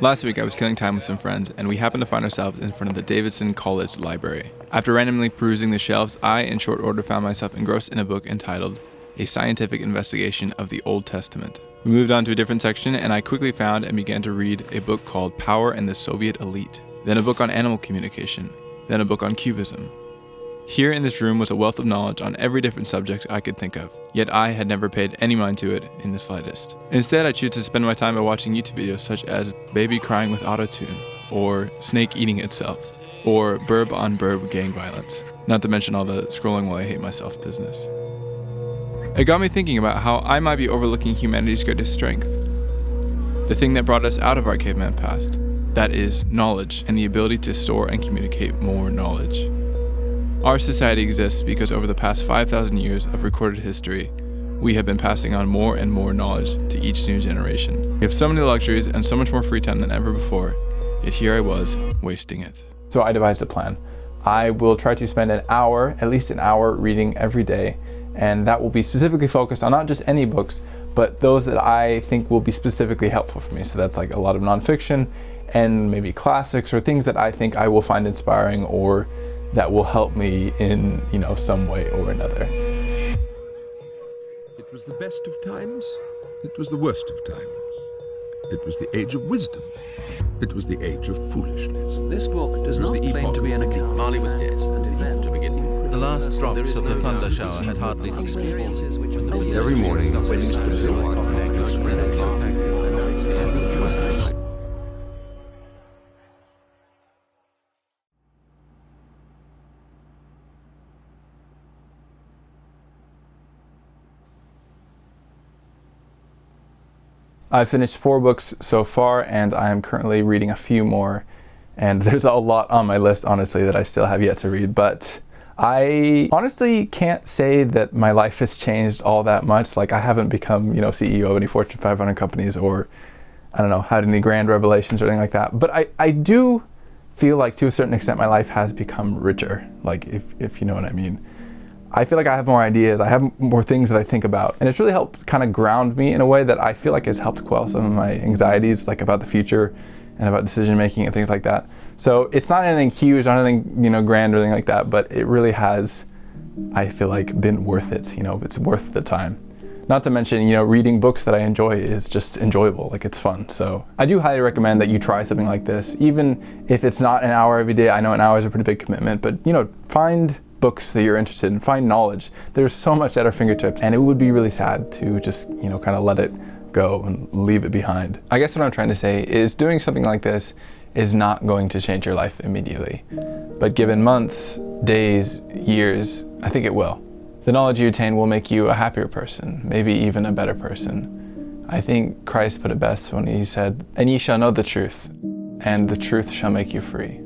Last week I was killing time with some friends, and we happened to find ourselves in front of the Davidson College Library. After randomly perusing the shelves, I, in short order, found myself engrossed in a book entitled A Scientific Investigation of the Old Testament. We moved on to a different section, and I quickly found and began to read a book called Power and the Soviet Elite, then a book on animal communication, then a book on cubism. Here in this room was a wealth of knowledge on every different subject I could think of, yet I had never paid any mind to it in the slightest. Instead, I choose to spend my time by watching YouTube videos such as Baby Crying with Autotune, or Snake Eating Itself, or Burb on Burb Gang Violence, not to mention all the scrolling while I hate myself business. It got me thinking about how I might be overlooking humanity's greatest strength, the thing that brought us out of our caveman past, that is, knowledge and the ability to store and communicate more knowledge. Our society exists because over the past 5,000 years of recorded history, we have been passing on more and more knowledge to each new generation. We have so many luxuries and so much more free time than ever before, yet here I was, wasting it. So I devised a plan. I will try to spend at least an hour reading every day, and that will be specifically focused on not just any books, but those that I think will be specifically helpful for me. So that's like a lot of nonfiction and maybe classics or things that I think I will find inspiring or that will help me in, some way or another. It was the best of times. It was the worst of times. It was the age of wisdom. It was the age of foolishness. This book does not claim to be an account. Marley was dead, and even to begin with. The last drops of the thunder shower had hardly ceased. Every morning, I used to feel I've finished 4 books so far, and I am currently reading a few more, and there's a lot on my list, honestly, that I still have yet to read, but I honestly can't say that my life has changed all that much. Like, I haven't become, CEO of any Fortune 500 companies or, had any grand revelations or anything like that, but I do feel like, to a certain extent, my life has become richer, like, if you know what I mean. I feel like I have more ideas, I have more things that I think about, and it's really helped kind of ground me in a way that I feel like has helped quell some of my anxieties, like about the future and about decision making and things like that. So it's not anything huge, not anything, grand or anything like that, but it really has, I feel like, been worth it, it's worth the time. Not to mention, reading books that I enjoy is just enjoyable, like it's fun. So I do highly recommend that you try something like this, even if it's not an hour every day. I know an hour is a pretty big commitment, but find books that you're interested in, find knowledge. There's so much at our fingertips, and it would be really sad to just, kind of let it go and leave it behind. I guess what I'm trying to say is doing something like this is not going to change your life immediately. But given months, days, years, I think it will. The knowledge you attain will make you a happier person, maybe even a better person. I think Christ put it best when he said, "And ye shall know the truth, and the truth shall make you free."